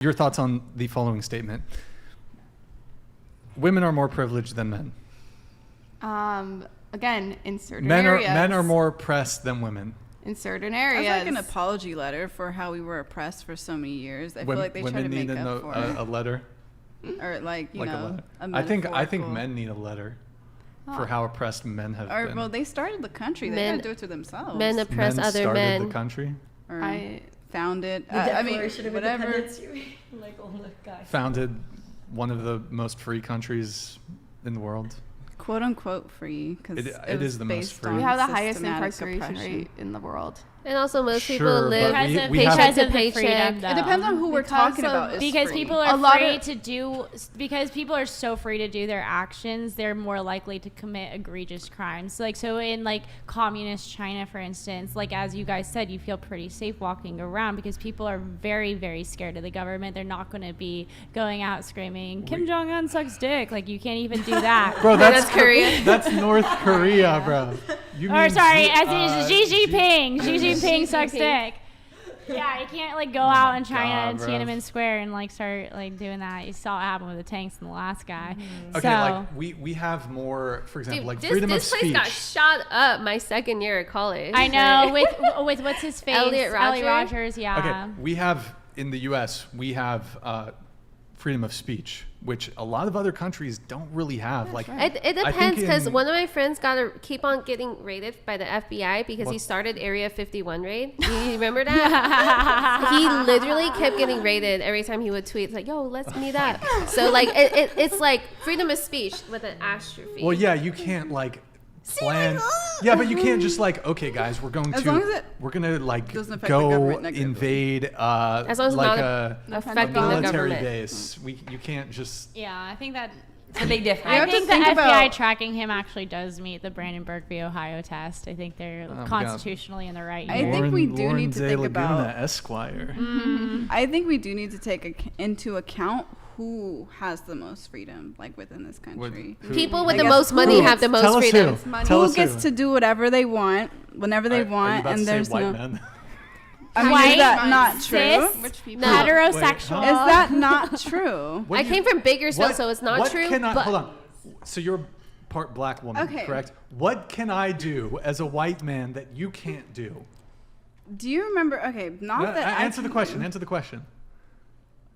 Your thoughts on the following statement. Women are more privileged than men. Again, in certain areas. Men are more oppressed than women. In certain areas. That's like an apology letter for how we were oppressed for so many years. I feel like they try to make up for it. A letter. Or like, you know, I think men need a letter for how oppressed men have been. Well, they started the country. They gotta do it to themselves. Men oppress other men. Started the country. Or founded. I mean, whatever. Like all the guys. Founded one of the most free countries in the world. Quote unquote free, because it is the most free. We have the highest incarceration rate in the world. And also most people live because of paycheck. Freedom, it depends on who we're talking about. Because people are free to do, because people are so free to do their actions, they're more likely to commit egregious crimes. So in like communist China, for instance, like as you guys said, you feel pretty safe walking around because people are very, very scared of the government. They're not going to be going out screaming, Kim Jong-un sucks dick. Like you can't even do that. Bro, that's Korea. That's North Korea, bro. Xi Jinping. Xi Jinping sucks dick. Yeah, you can't like go out in China and Tiananmen Square and like start like doing that. You saw it happen with the tanks and the last guy. Okay, like we have more, for example, like freedom of speech. This place got shot up my second year at college. I know, with what's his face? Elliot Rogers, yeah. Okay, we have in the U.S. we have freedom of speech, which a lot of other countries don't really have. Like it depends, because one of my friends got to keep on getting raided by the FBI because he started Area 51 raid. Do you remember that? He literally kept getting raided every time he would tweet. It's like, yo, let's meet up. So like it's like freedom of speech with an apostrophe. Well, yeah, you can't like plan. Yeah, but you can't just like, okay, guys, we're gonna like go invade as long as like not affecting a military the government. base. You can't just. Yeah, I think that. It's a big difference. I think the FBI tracking him actually does meet the Brandenburg v. Ohio test. I think they're constitutionally in the right. I think we do need to think about Esquire. I think we do need to take into account who has the most freedom, like within this country. People with the most money have the most freedom. Who gets to do whatever they want, whenever they want, and there's no. Men? I mean, is that not true? Heterosexual. Is that not true? I came from Bakersfield, so it's not true. Hold on. So you're part black woman, correct? What can I do as a white man that you can't do? Do you remember? Okay, Answer the question.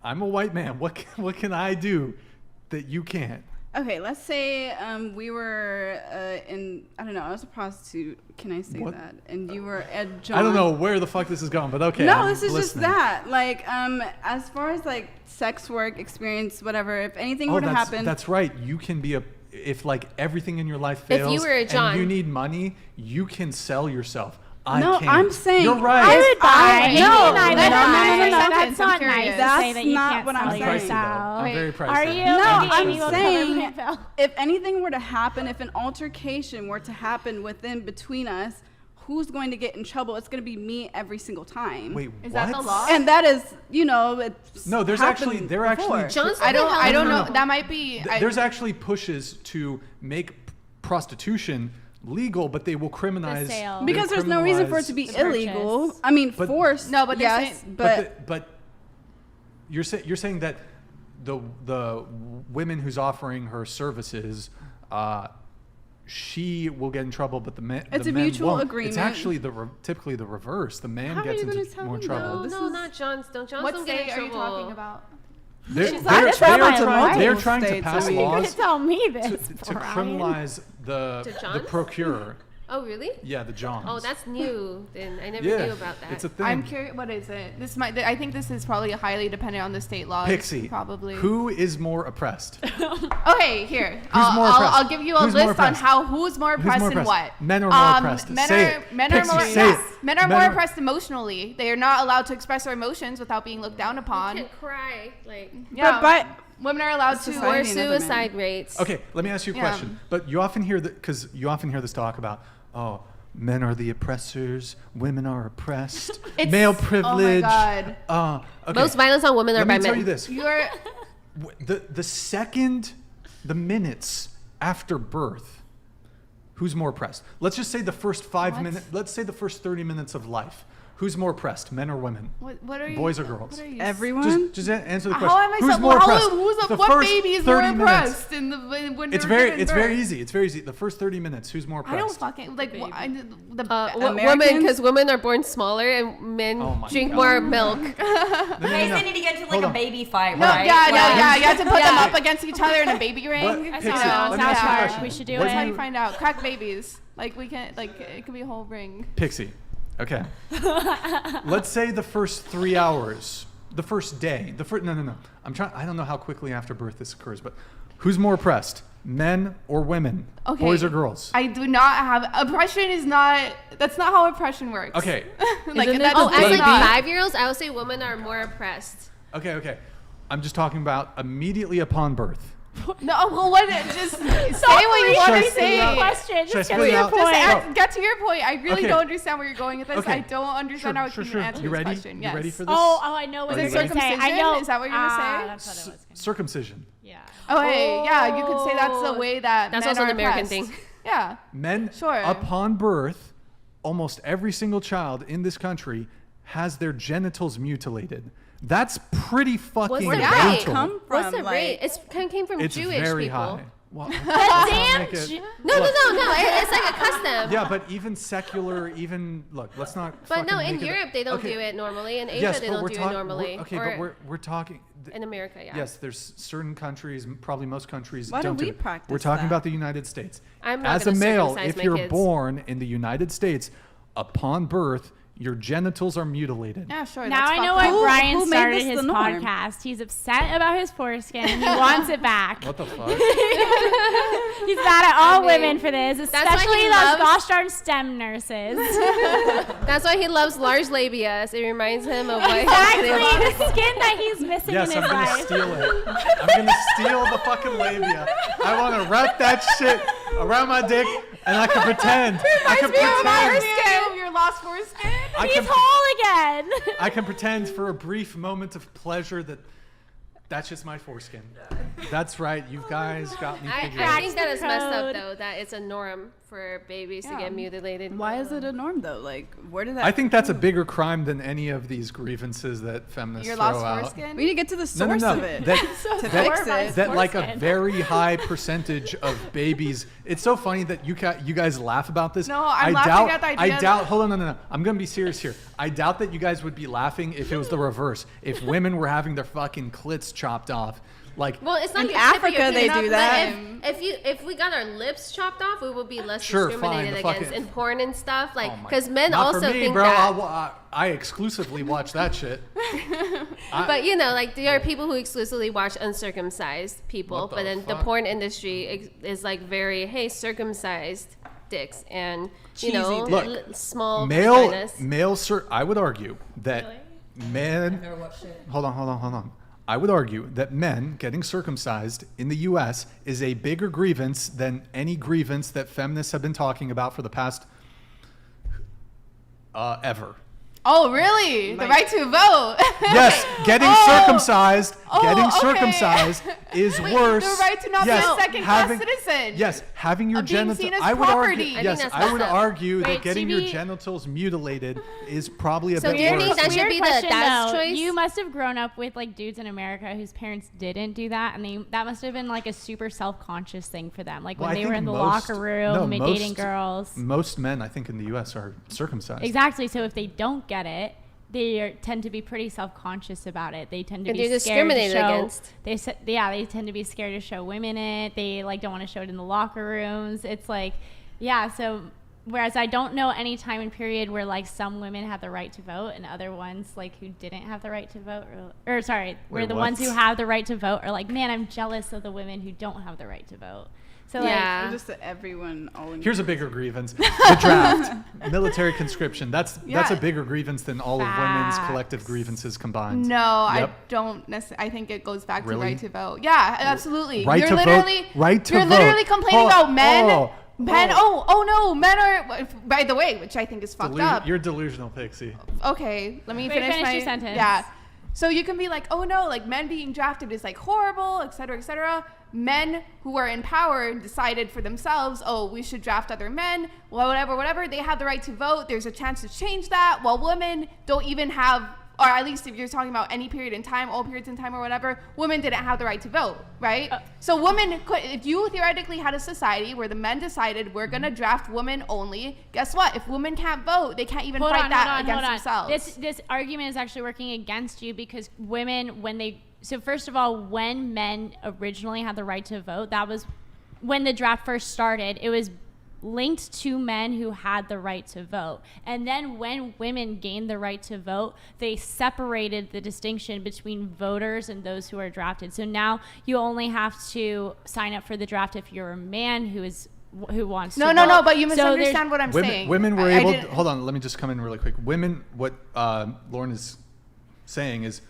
I'm a white man. What can I do that you can't? Okay, let's say we were I don't know, I was a prostitute. Can I say that? And you were at John. I don't know where the fuck this is going, but okay. No, this is just that. Like, as far as like sex work experience, whatever, if anything were to happen. That's right. You can be if like everything in your life fails, if you were a John, and you need money, you can sell yourself. I'm saying you're right. I would buy. No, that's not nice to say that you can't sell yourself. I'm very pricey. Are you? No, I'm saying if anything were to happen, if an altercation were to happen between us, who's going to get in trouble? It's going to be me every single time. Wait, is that the law? And that is, it's no. There actually. I don't know. That might be. There's actually pushes to make prostitution legal, but they will criminalize because there's no reason for it to be illegal. I mean, forced. No, but yes, but you're saying that the women who's offering her services, she will get in trouble, but the men. It's the a men mutual won't. agreement. It's actually the reverse. The man gets into more trouble. No, not Johns. Johns what don't state get in are you trouble. talking about? They're trying to pass laws. laws You could tell me this to criminalize the procurer. Oh, really? Yeah, the Johns. Oh, that's new. Then I never knew about that. It's a thing. I'm curious. What is it? I think this is probably highly dependent on the state laws. Pixie, probably. Who is more oppressed? Okay, here. I'll give you a list on who's more oppressed and what. Men are more oppressed. Men are more oppressed emotionally. They are not allowed to express their emotions without being looked down upon. You can't cry, like. Yeah, but women are allowed to. Or suicide rates. Okay, let me ask you a question. But you often hear this talk about, men are the oppressors, women are oppressed, male privilege. Oh my God. Okay. Most violence on women are by men. Let me tell you this. The minutes after birth, who's more oppressed? Let's just say the first 5 minutes. Let's say the first 30 minutes of life. Who's more oppressed, men or women? What are you? Boys or girls? What are you? Everyone. Just answer the question. How am I? Who's more oppressed? What first baby is more 30 minutes. oppressed in the when It's you're very giving it's birth? very easy. It's very easy. The first 30 minutes, who's more oppressed? I don't fucking like the Women, Americans? because women are born smaller and men Oh my drink God. more milk. No, Guys, they need to get to like Hold a on. baby fight, No, right? yeah. You have to put them Yeah. up against each other in a baby ring. What- You Pixie, know, let me ask you a yeah. question. We should do What That's it. how you find out. Crack babies. Like we can't. Like it could be a whole ring. Pixie. Okay. Let's say the first 3 hours, the first day, no. I don't know how quickly after birth this occurs, but who's more oppressed, men or women? Okay. Boys or girls? I do not have oppression. Is not. That's not how oppression works. Okay. Like Isn't that it? Oh, does as like not. 5-year-olds, I would say women are more oppressed. Okay. I'm just talking about immediately upon birth. No, well, what? Just say what you want to Should I spit it say. out? Question. Should I Just spit get to it your out? point. No. Get to your point. I really Okay. don't understand where you're going with this. Okay. I don't understand how I can answer You this ready? question. You Yes. ready for this? Oh, I know what Are you're you going ready? to say. I Circumcision? know. Is that what you're gonna say? That's what I was going to say. Circumcision. Yeah. Oh, hey, yeah, you could say that's the way that That's men also are an American oppressed. thing. Yeah. Men, Sure. upon birth, almost every single child in this country has their genitals mutilated. That's pretty fucking What's the brutal. rate? Come What's from, the like- rate? It's kind of came from It's Jewish very people. high. Well, Damn. make it- No. It's like a custom. Yeah, but even secular, look, let's not. But no, fucking in make it- Europe they don't Okay. do it normally. In Asia Yes, they but don't we're do it talking. normally. Okay, Or but we're talking. in America, yeah. Yes, there's certain countries, probably most countries Why do don't we it. practice We're talking that? about the United States. I'm not As a gonna male, circumcise if my you're kids. born in the United States, upon birth, your genitals are mutilated. Yeah, sure. Now that's I know fucked why up. Brian who made started this his the norm? podcast. He's upset about his foreskin. He wants it back. What the fuck? He's mad at all mean, women for this, why especially he those loves- gosh darn STEM nurses. That's why he loves large labias. It reminds him of what Exactly, the skin that he's missing Yes, in I'm his gonna life. steal it. I'm gonna steal the fucking labia. I want to wrap that shit around my dick, and I can pretend. I can pretend. Your lost foreskin. I He's can, whole again. I can pretend for a brief moment of pleasure that that's just my foreskin. That's right. You guys got me figured I out. think that is messed up Code. though. That it's a norm for babies to Yeah. get mutilated. Why is it a norm though? Like, where did that? I think that's a bigger crime than any of these grievances that feminists Your throw lost out. foreskin. We need to get to the No, source no, no. of it. That, to that, fix it. that like a Foreskin. very high percentage of babies. It's so funny that you guys laugh about this. No, I'm I laughing doubt, at the idea I doubt. that- Hold on, no. I'm gonna be serious here. I doubt that you guys would be laughing if it was the reverse. If women were having their fucking clits chopped off, like. Well, it's not In the tip of Africa, your they penis, do but that. If we got our lips chopped off, we would be less Sure, fine, discriminated the against fucking- in porn and stuff. Like, Oh my- because men not also for me, think bro. that. I exclusively watch that shit. But you know, like there are people who exclusively watch uncircumcised people, What the but then the fuck? porn industry is like very circumcised dicks and you Cheesy know dick. small Male, vaginas. I would argue that men. Hold on. I would argue that men getting circumcised in the U.S. is a bigger grievance than any grievance that feminists have been talking about for the past ever. Oh, really? The right to vote. Yes, getting circumcised, okay. circumcised is worse. The right to not be a second-class citizen. Yes, having your Of being genitals. seen as I would argue. property. I think Yes, that's I would messed up. argue that Wait, getting your TV genitals mutilated is probably a So bit do you worse. think that should Weird be the question, dad's though. choice? You must have grown up with like dudes in America whose parents didn't do that, and that must have been like a super self-conscious thing for them. Like Well, when I they were think in the most- locker room, no, and most- dating girls. Most men, I think, in the U.S. are circumcised. Exactly. So if they don't get it, they tend to be pretty self-conscious about it. They tend to And be they're scared to discriminated show. against. They tend to be scared to show women it. They like don't want to show it in the locker rooms. It's like, yeah. So whereas I don't know any time and period where like some women have the right to vote and other ones like who didn't have the right to vote, or sorry, where Wait, the what? ones who have the right to vote are like, man, I'm jealous of the women who don't have the right to vote. So Yeah. Or just that everyone all in. Here's a bigger grievance: the draft, military conscription. That's a Yeah. bigger grievance than all of women's Facts. collective grievances combined. No, I Yep. don't necessarily. I think it goes back Really? to right to vote. Yeah, absolutely. Right you're to vote- literally, right to You're literally vote. complaining Oh, about men. oh, Men. Oh no, men are. By the way, which I think is fucked up. You're delusional, Pixie. Okay, let me Wait, finish finish my your sentence. Yeah. So you can be like, oh no, like men being drafted is like horrible, et cetera, et cetera. Men who are in power decided for themselves, oh, we should draft other men, well, whatever. They have the right to vote. There's a chance to change that. While women don't even have, or at least if you're talking about any period in time, all periods in time or whatever, women didn't have the right to vote, right? So women could, if you theoretically had a society where the men decided we're gonna draft women only, guess what? If women can't vote, they can't even fight that against themselves. This argument is actually working against you because women, so first of all, when men originally had the right to vote, that was when the draft first started, it was linked to men who had the right to vote. And then when women gained the right to vote, they separated the distinction between voters and those who are drafted. So now you only have to sign up for the draft if you're a man who wants to vote. No, but you misunderstand what I'm saying. Women were able to, hold on, let me just come in really quick. Women, what Lauren is saying is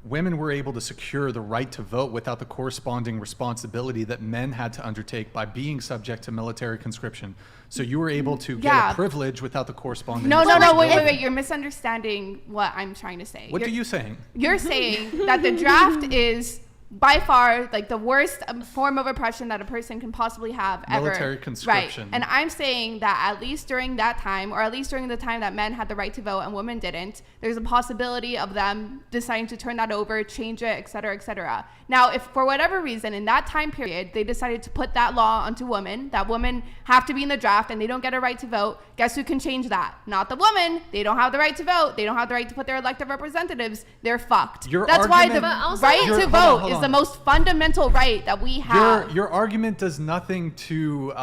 women were able to secure the right to vote without the corresponding responsibility that men had to undertake by being subject to military conscription. So you were able to get a privilege without the corresponding wait. You're misunderstanding what I'm trying to say. What are you saying? You're saying that the draft is by far like the worst form of oppression that a person can possibly have ever. Military conscription. Right. And I'm saying that at least during that time, or at least during the time that men had the right to vote and women didn't, there's a possibility of them deciding to turn that over, change it, et cetera, et cetera. Now, if for whatever reason in that time period, they decided to put that law onto women, that women have to be in the draft and they don't get a right to vote, guess who can change that? Not the woman. They don't have the right to vote. They don't have the right to put their elected representatives. They're fucked. That's why the right to vote is the most fundamental right that we have. Your argument does nothing to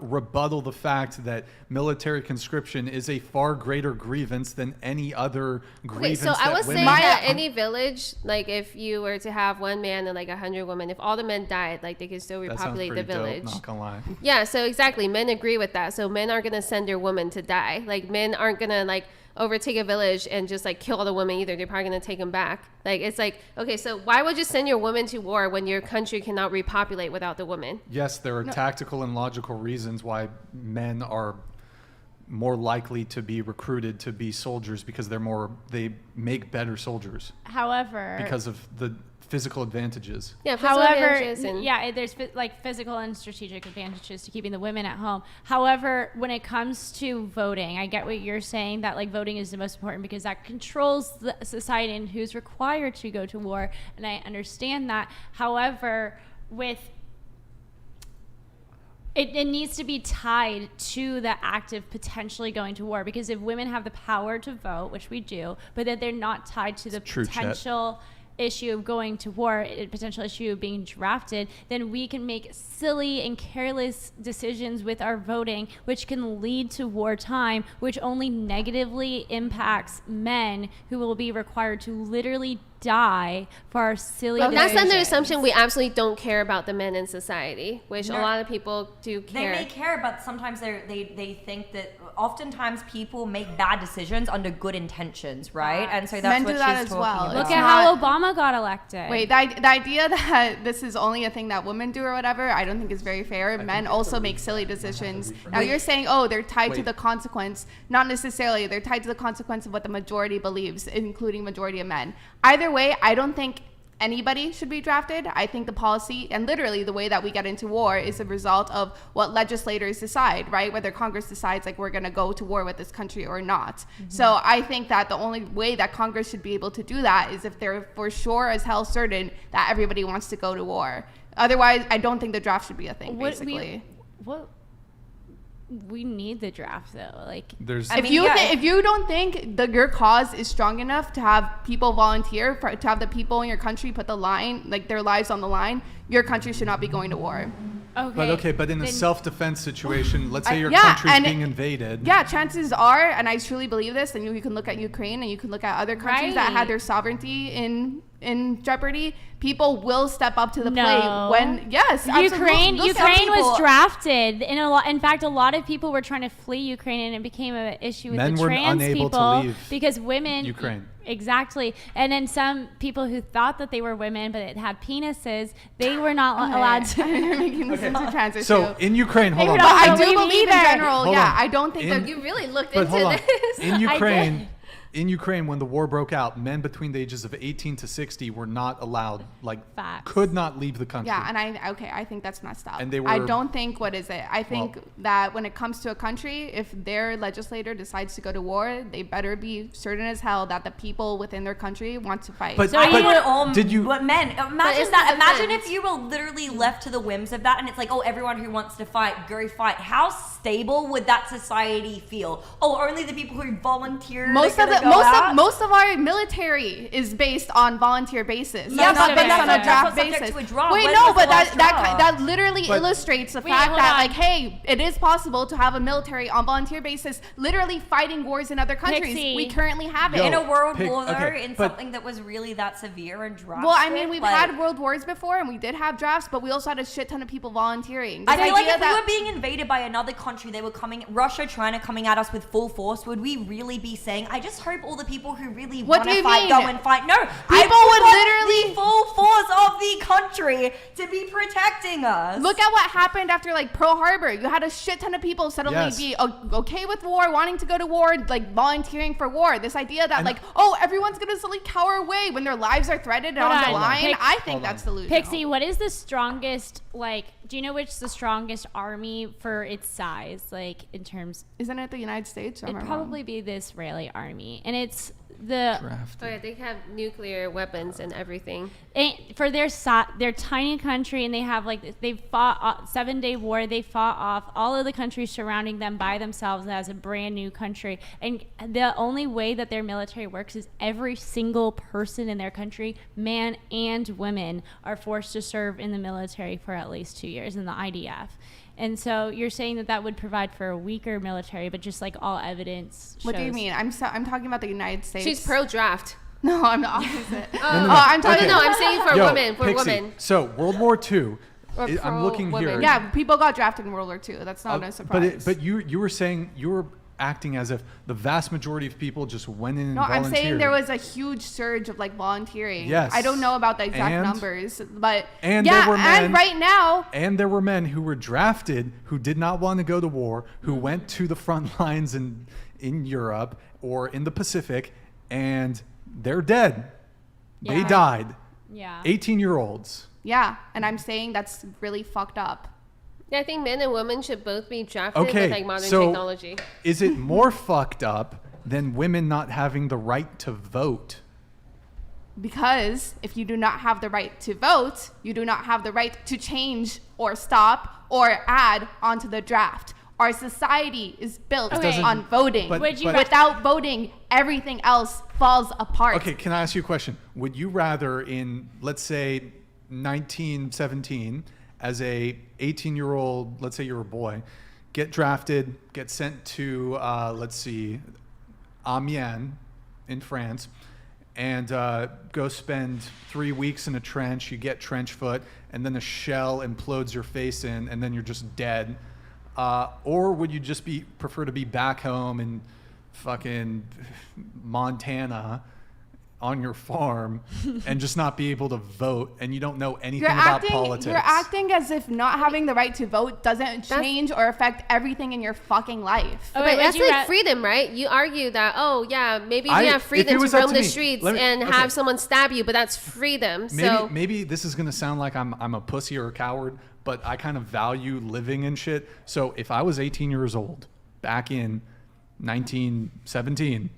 rebuttal the fact that military conscription is a far greater grievance than any other grievance. Okay, so I was saying that any village, like if you were to have one man and like 100 women, if all the men died, like they could still repopulate the village. Dope, not gonna lie. Yeah, so exactly, men agree with that. So men aren't gonna send their woman to die. Like men aren't gonna like overtake a village and just like kill all the women either. They're probably gonna take them back. Like it's like, okay, so why would you send your woman to war when your country cannot repopulate without the woman? Yes, there are tactical and logical reasons why men are more likely to be recruited to be soldiers because they make better soldiers. However, because of the physical advantages. Yeah, there's like physical and strategic advantages to keeping the women at home. However, when it comes to voting, I get what you're saying, that like voting is the most important because that controls the society and who's required to go to war, and I understand that. However, it needs to be tied to the act of potentially going to war, because if women have the power to vote, which we do, but that they're not tied to the potential issue of going to war, a potential issue of being drafted, then we can make silly and careless decisions with our voting, which can lead to wartime, which only negatively impacts men who will be required to literally die for our silly decisions. That's under the assumption we absolutely don't care about the men in society, which a lot of people do care. They may care, but sometimes they think that oftentimes people make bad decisions under good intentions, right? And so that's men what do that she's as talking well. about. Look at how Obama got elected. Wait, the idea that this is only a thing that women do or whatever, I don't think is very fair. Men also make silly decisions. Now you're saying, oh, they're tied to the consequence. Not necessarily. They're tied to the consequence of what the majority believes, including majority of men. Either way, I don't think anybody should be drafted. I think the policy and literally the way that we get into war is a result of what legislators decide, right? Whether Congress decides like we're going to go to war with this country or not. Mm-hmm. So I think that the only way that Congress should be able to do that is if they're for sure as hell certain that everybody wants to go to war. Otherwise, I don't think the draft should be a thing, basically. We need the draft though. Like, if you don't think your cause is strong enough to have people volunteer, to have the people in your country put their lives on the line, your country should not be going to war. But in a self-defense situation, let's say your country's being invaded. Yeah, chances are, and I truly believe this, and you can look at Ukraine and you can look at other countries that had their sovereignty in jeopardy. People will step up to the plate when Ukraine was drafted. In fact, a lot of people were trying to flee Ukraine, and it became an issue with Men the were trans unable people to leave because women. Ukraine. Exactly. And then some people who thought that they were women but it had penises, they were not allowed to. You're making this into trans issue. So in Ukraine, hold on. But I do believe in general. I don't think that you really looked into this. In Ukraine, in Ukraine, when the war broke out, men between the ages of 18 to 60 were not allowed, like, Facts. could not leave the country. Yeah, and I think that's messed up. And they I were- don't think, what is it? I think that when it comes to a country, if their legislator decides to go to war, they better be certain as hell that the people within their country want to fight. But- I but- want all did you- but men. Imagine it's that. the Imagine defense. if you were literally left to the whims of that, and it's like, oh, everyone who wants to fight, go fight. How stable would that society feel? Oh, only the people who volunteer. most of our military is based on volunteer basis. Yeah, It's not but based that's on not- a that's draft not subject basis. to a draft. Wait, When no, was but the last draft? that literally But- illustrates the Wait, fact hold that on. like, hey, it is possible to have a military on volunteer basis, literally fighting wars in other countries. Pixie. We currently have it. Yo, in a world pick- war, though, okay, in but- something that was really that severe and drastic. Well, I mean, we've like, had world wars before, and we did have drafts, but we also had a shit ton of people volunteering. I This feel like idea if we that- were being invaded by another country, they were coming, Russia, China coming at us with full force, would we really be saying, I just hope all the people who really What want do to you fight mean? go and fight? No, People would literally- the full force of the country to be protecting us. Look at what happened after like Pearl Harbor. You had a shit ton of people suddenly Yes. be okay with war, wanting to go to war, like volunteering for war. This idea that And- like, oh, everyone's gonna suddenly cower away when their lives are threatened and Hold on the on. line. Pick- I think Hold that's on. delusional. Pixie, what is the strongest, like, do you know which is the strongest army for its size, like, in terms? Isn't it the United States? Or am It'd I wrong? probably be the Israeli army. And it's the, Drafted. Oh yeah, they have nuclear weapons and everything. for their tiny country, and they have, like, they fought a 7-day war. They fought off all of the countries surrounding them by themselves as a brand new country. And the only way that their military works is every single person in their country, man and women, are forced to serve in the military for at least 2 years in the IDF. And so you're saying that that would provide for a weaker military, but just like all evidence shows. What do you mean? I'm talking about the United States. She's pro-draft. No, I'm the opposite. no. I'm talking. Okay. No, I'm saying for Yo, women. For Pixie, women. So World War II, Or I'm looking here. pro-women. Yeah, people got drafted in World War II. That's not a surprise. But you were saying, you were acting as if the vast majority of people just went in and No, I'm volunteered. saying there was a huge surge of like volunteering. Yes. I don't know about the exact And- numbers, but and yeah, there were men- and right now, And there were men who were drafted who did not want to go to war, who went to the front lines in Europe or in the Pacific, and they're dead. They Yeah. died. Yeah. 18-year-olds. yeah, and I'm saying that's really fucked up. Yeah, I think men and women should both be drafted Okay, with like modern so technology. is it more fucked up than women not having the right to vote? Because if you do not have the right to vote, you do not have the right to change or stop or add onto the draft. Our society is built Okay. on voting. But- Would you but- ra- Without voting, everything else falls apart. Okay, can I ask you a question? Would you rather in, let's say, 1917, as a 18-year-old, let's say you're a boy, get drafted, get sent to, let's see, Amiens in France, and go spend 3 weeks in a trench, you get trench foot, and then a shell implodes your face in, and then you're just dead? Or would you just prefer to be back home in fucking Montana on your farm and just not be able to vote, and you don't know anything about politics? You're acting as if not having the right to vote doesn't change or affect everything in your fucking life. Okay, But would that's you like freedom, right? You argue that, oh yeah, maybe we I- have if freedom it was to up roam to the me, streets let me- and okay. have someone stab you, but that's freedom. Maybe, So maybe this is gonna sound like I'm a pussy or a coward, but I kind of value living and shit. So if I was 18 years old back in 1917,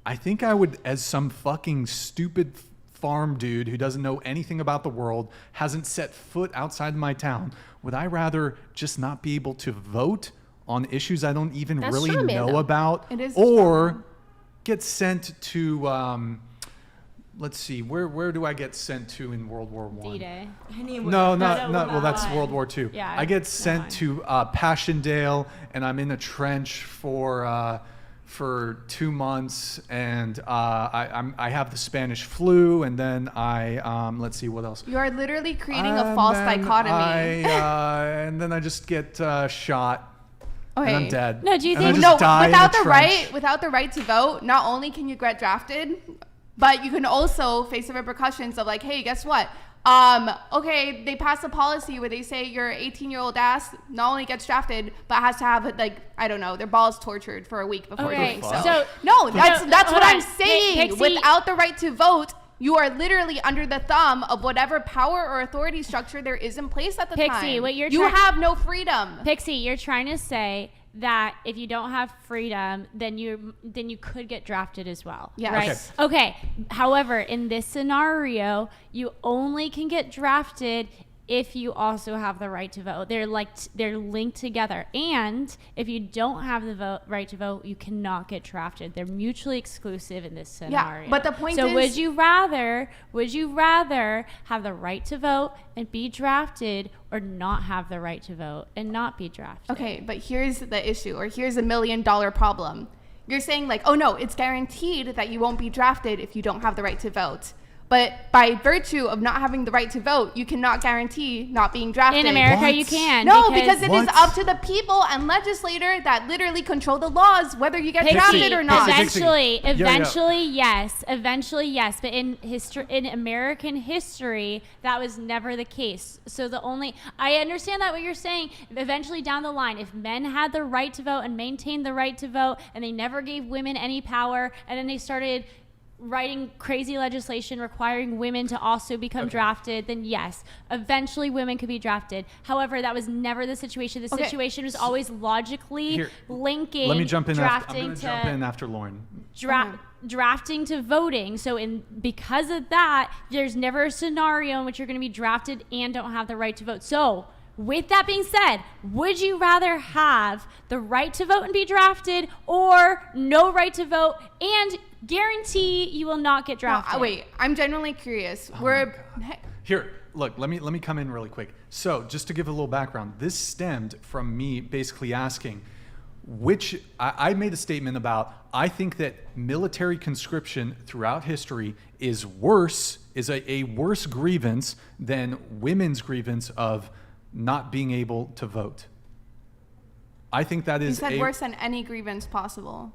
I think I would, as some fucking stupid farm dude who doesn't know anything about the world, hasn't set foot outside my town, would I rather just not be able to vote on issues I don't even That's really straw man, know though. about, It is a straw or man. get sent to let's see, where do I get sent to in World War I? D-Day. No, not well. That's World War II. Yeah, I get never sent mind. to Passchendaele, and I'm in a trench for 2 months, and I have the Spanish flu, and then I let's see what else. You are literally creating a false dichotomy. And then I just get shot, and I'm Okay. dead. No, do you And I think- just No, die in without a the trench. without the right to vote, not only can you get drafted, but you can also face the repercussions of like, hey, guess what? Okay, they pass a policy where they say your 18-year-old ass not only gets drafted, but has to have, like, I don't know, their balls tortured for a week before doing so. So No, that's what I'm on. saying. Pixie- Without the right to vote, you are literally under the thumb of whatever power or authority structure there is in place at the time. Pixie, what you're you trying- have no freedom. Pixie, you're trying to say that if you don't have freedom, then you could get drafted as well. Yes. Right? Okay. However, in this scenario, you only can get drafted if you also have the right to vote. They're linked together. And if you don't have the right to vote, you cannot get drafted. They're mutually exclusive in this scenario. but the point so is- would you rather have the right to vote and be drafted, or not have the right to vote and not be drafted? Okay, but here's the issue, or here's $1 million problem. You're saying, like, oh no, it's guaranteed that you won't be drafted if you don't have the right to vote. But by virtue of not having the right to vote, you cannot guarantee not being drafted. In America, What? you can. No, because it is What? up to the people and legislator that literally control the laws, whether you get drafted or not. Eventually, Pixie. yes. Eventually, yes. But in American history, that was never the case. So I understand that what you're saying. Eventually, down the line, if men had the right to vote and maintained the right to vote, and they never gave women any power, and then they started writing crazy legislation requiring women to also become drafted, then yes, eventually women could be drafted. However, that was never the situation. The situation was always logically Here, linking let me jump in. I'm drafting going to jump in after Lauren. drafting to voting. So because of that, there's never a scenario in which you're going to be drafted and don't have the right to vote. So with that being said, would you rather have the right to vote and be drafted, or no right to vote and guarantee you will not get drafted? Wait, I'm genuinely curious. Here, look, let me come in really quick. So, just to give a little background, this stemmed from me basically asking I made a statement about, I think that military conscription throughout history is a worse grievance than women's grievance of not being able to vote. I think that is You said worse than any grievance possible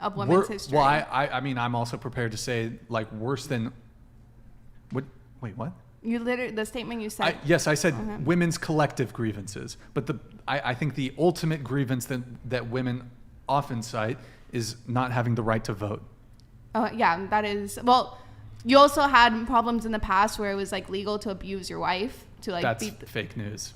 of women's history. Well, I mean, I'm also prepared to say, like, worse than what? Wait, what? You literally, the statement you said. Yes, I said women's collective grievances, but I think the ultimate grievance that women often cite is not having the right to vote. Oh yeah, that is. Well, you also had problems in the past where it was like legal to abuse your wife, to like That's beat. fake news.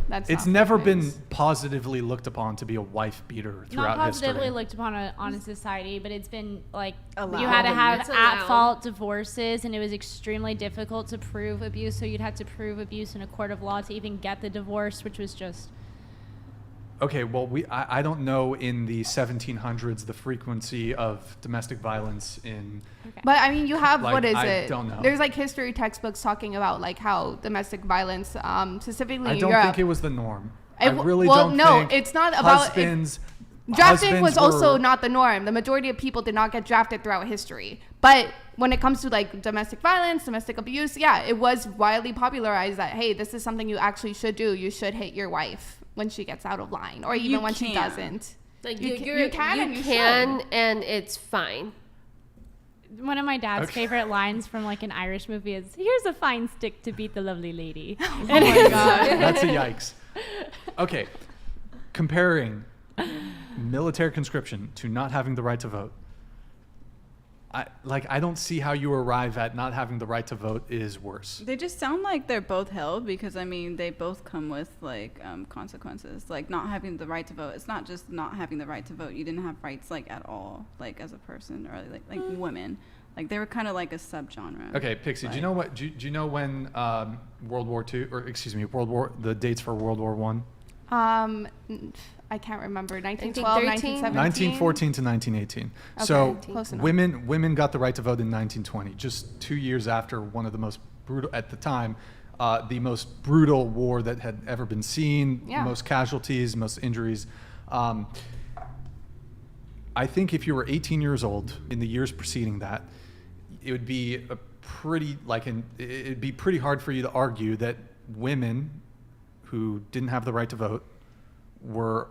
That's It's not never fake been news. positively looked upon to be a wife beater throughout Not positively history. looked upon on a society, but it's been like Allowed. you had to have It's allowed. at-fault divorces, and it was extremely difficult to prove abuse. So you'd have to prove abuse in a court of law to even get the divorce, which was just. Okay, well, I don't know in the 1700s the frequency of domestic violence in. But I mean, you have Like, what is I it? don't know. There's like history textbooks talking about like how domestic violence, specifically I in don't Europe. think it was the norm. It I w- really well, don't no, think it's not about- husbands. Drafting was husbands also were- not the norm. The majority of people did not get drafted throughout history. But when it comes to like domestic violence, domestic abuse, yeah, it was widely popularized that, hey, this is something you actually should do. You should hit your wife when she gets out of line, or even You when she can. doesn't. Like You you can and you can, should. and it's fine. One of my dad's Okay. favorite lines from like an Irish movie is, "Here's a fine stick to beat the lovely lady." Oh my god. That's a yikes. Okay, comparing military conscription to not having the right to vote. I don't see how you arrive at not having the right to vote is worse. They just sound like they're both held because, I mean, they both come with, like, consequences. Like, not having the right to vote. It's not just not having the right to vote. You didn't have rights, like, at all, like, as a person or, like women. Like, they were kind of like a subgenre. Okay, Pixie, do you know what? Do you know when World War II, or excuse me, the dates for World War One? I can't remember. 1912, 1913? 1917. 1914 to 1918. Okay, So close enough. women got the right to vote in 1920, just 2 years after one of the most brutal, at the time, the most brutal war that had ever been seen, Yeah. most casualties, most injuries. I think if you were 18 years old in the years preceding that, it would be it'd be pretty hard for you to argue that women who didn't have the right to vote were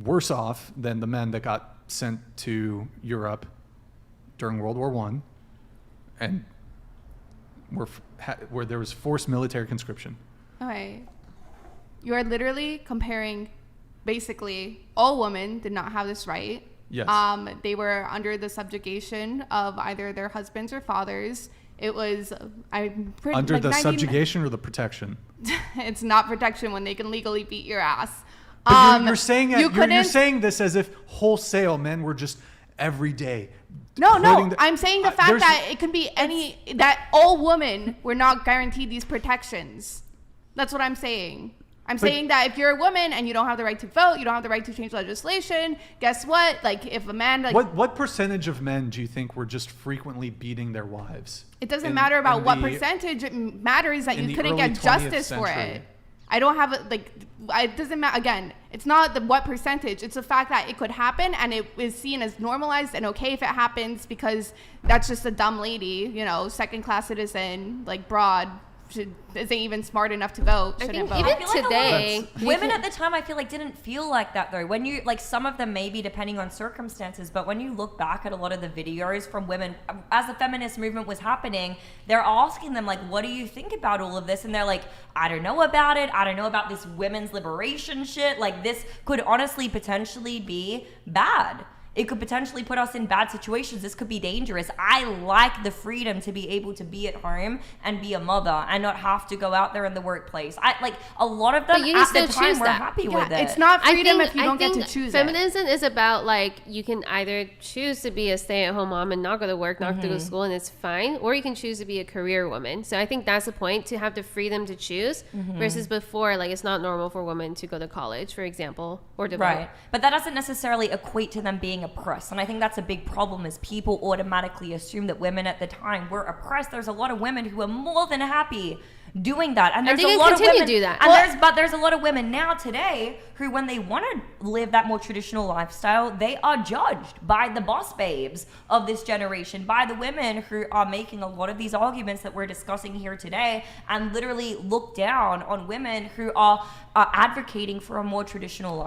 worse off than the men that got sent to Europe during World War I and where there was forced military conscription. Okay. You are literally comparing, basically, all women did not have this right. Yes. They were under the subjugation of either their husbands or fathers. It was, Under the subjugation or the protection? It's not protection when they can legally beat your ass. But you're saying you're saying this as if wholesale men were just every day. No, putting I'm saying the fact that it can be that all women were not guaranteed these protections. That's what I'm saying. I'm saying that if you're a woman and you don't have the right to vote, you don't have the right to change legislation, guess what? Like, if a man... like, What percentage of men do you think were just frequently beating their wives? It doesn't matter about what percentage. It matters that you couldn't get justice for it. I don't have it doesn't matter. Again, it's not what percentage. It's the fact that it could happen and it is seen as normalized and okay if it happens because that's just a dumb lady, second class citizen, like broad, isn't even smart enough to vote. I Shouldn't think vote. even today, Women at the time, I feel like didn't feel like that though. When you some of them maybe depending on circumstances, but when you look back at a lot of the videos from women as the feminist movement was happening, they're asking them like, "What do you think about all of this?" And they're like, "I don't know about it. I don't know about this women's liberation shit. Like this could honestly potentially be bad." It could potentially put us in bad situations. This could be dangerous. I like the freedom to be able to be at home and be a mother and not have to go out there in the workplace. A lot of them at the time were happy with it. It's not freedom if you don't get to choose feminism is about you can either choose to be a stay-at-home mom and not go to work, not to go to school, and it's fine, or you can choose to be a career woman. So I think that's the point, to have the freedom to choose versus before, it's not normal for women to go to college, for example, or to right. vote. But that doesn't necessarily equate to them being oppressed, and I think that's a big problem is people automatically assume that women at the time were oppressed. There's a lot of women who are more than happy doing that, and there's a lot of women to do that. And there's a lot of women now today who, when they want to live that more traditional lifestyle, they are judged by the boss babes of this generation, by the women who are making a lot of these arguments that we're discussing here today, and literally look down on women who are advocating for a more traditional life.